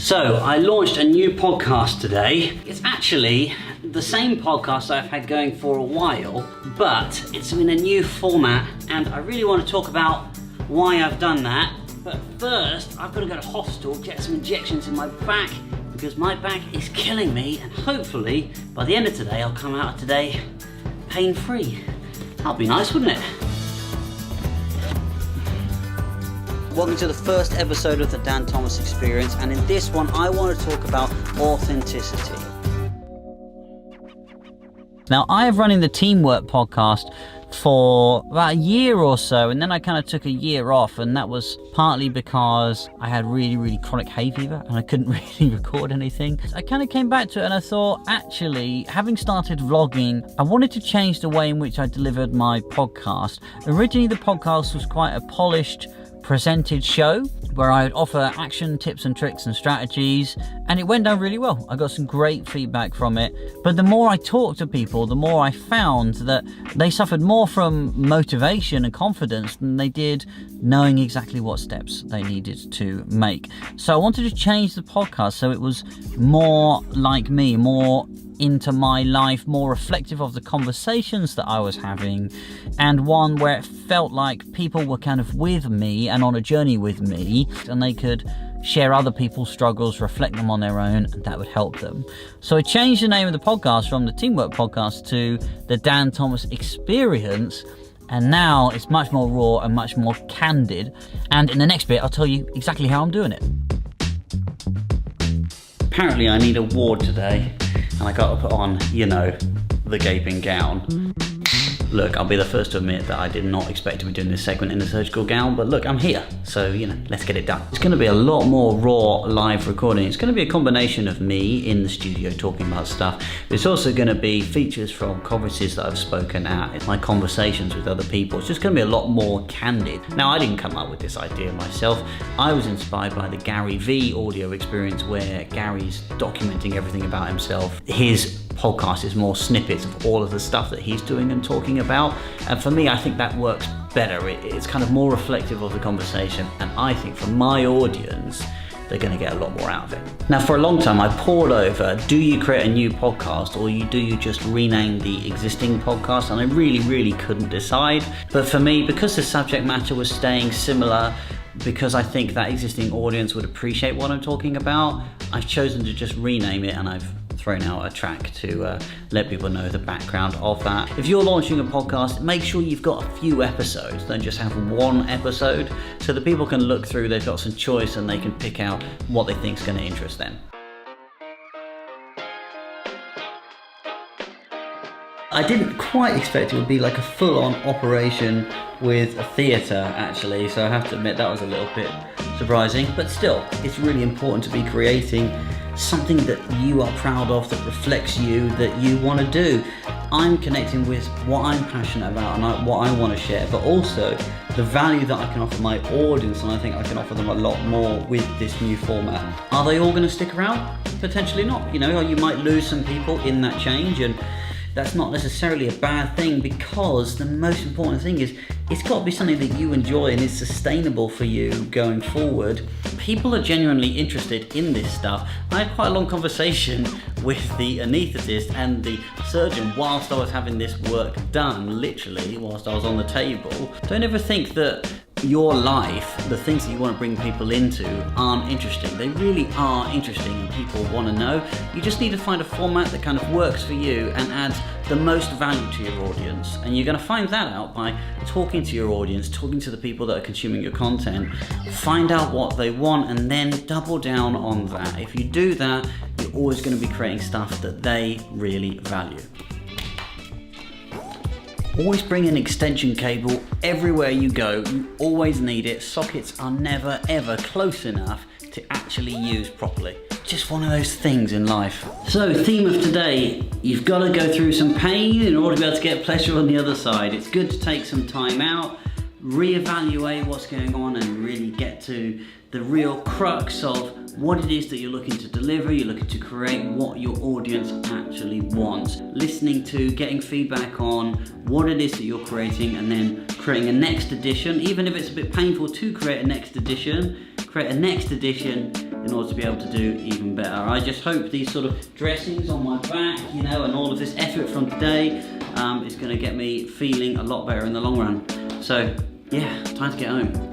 So I launched a new podcast today. It's actually the same podcast I've had going for a while, but it's in a new format, and I really want to talk about why I've done that. But first, I've got to go to hospital, get some injections in my back, because my back is killing me, and hopefully by the end of today I'll come out of today pain-free. That'd be nice, wouldn't it? Welcome to the first episode of the Dan Thomas Experience, and in this one I want to talk about authenticity. Now, I have running the Teamwork podcast for about a year or so, and then I kind of took a year off, and that was partly because I had really chronic hay fever and I couldn't really record anything. I kind of came back to it and I thought, actually, having started vlogging, I wanted to change the way in which I delivered my podcast. Originally the podcast was quite a polished, presented show where I would offer action tips and tricks and strategies, and it went down really well. I got some great feedback from it, but the more I talked to people, the more I found that they suffered more from motivation and confidence than they did knowing exactly what steps they needed to make. So I wanted to change the podcast so it was more like me, more into my life, more reflective of the conversations that I was having, and one where it felt like people were kind of with me and on a journey with me, and they could share other people's struggles, reflect them on their own, and that would help them. So I changed the name of the podcast from the Teamwork Podcast to the Dan Thomas Experience, and now it's much more raw and much more candid. And in the next bit I'll tell you exactly how I'm doing it. Apparently I need a ward today, and I got to put on, the gaping gown. Look, I'll be the first to admit that I did not expect to be doing this segment in a surgical gown, but look, I'm here, so, let's get it done. It's going to be a lot more raw live recording. It's going to be a combination of me in the studio talking about stuff. It's also going to be features from conferences that I've spoken at. It's my conversations with other people. It's just going to be a lot more candid. Now, I didn't come up with this idea myself. I was inspired by the Gary Vee audio experience, where Gary's documenting everything about himself. His podcast is more snippets of all of the stuff that he's doing and talking about, and for me I think that works better. It's kind of more reflective of the conversation, and I think for my audience they're going to get a lot more out of it. Now, for a long time I pored over, do you create a new podcast or do you just rename the existing podcast? And I really couldn't decide. But for me, because the subject matter was staying similar, because I think that existing audience would appreciate what I'm talking about, I've chosen to just rename it, and I've thrown out a track to let people know the background of that. If you're launching a podcast, make sure you've got a few episodes, don't just have one episode, so that people can look through, they've got some choice, and they can pick out what they think is going to interest them. I didn't quite expect it would be like a full-on operation with a theatre, actually, so I have to admit that was a little bit surprising, but still, it's really important to be creating something that you are proud of, that reflects you, that you want to do. I'm connecting with what I'm passionate about and what I want to share, but also the value that I can offer my audience, and I think I can offer them a lot more with this new format. Are they all going to stick around? Potentially not. You might lose some people in that change, and that's not necessarily a bad thing, because the most important thing is it's got to be something that you enjoy and is sustainable for you going forward. People are genuinely interested in this stuff. I had quite a long conversation with the anaesthetist and the surgeon whilst I was having this work done, literally whilst I was on the table. Don't ever think that your life, the things that you want to bring people into, aren't interesting. They really are interesting, and people want to know. You just need to find a format that kind of works for you and adds the most value to your audience. And you're going to find that out by talking to your audience, talking to the people that are consuming your content. Find out what they want and then double down on that. If you do that, you're always going to be creating stuff that they really value. Always bring an extension cable everywhere you go. You always need it. Sockets are never ever close enough to actually use properly. Just one of those things in life. So, theme of today, you've got to go through some pain in order to be able to get pleasure on the other side. It's good to take some time out, reevaluate what's going on, and really get to the real crux of what it is that you're looking to deliver, you're looking to create, what your audience actually wants. Listening to, getting feedback on what it is that you're creating, and then creating a next edition. Even if it's a bit painful to create a next edition, in order to be able to do even better. I just hope these sort of dressings on my back, you know, and all of this effort from today is going to get me feeling a lot better in the long run. So yeah, time to get home.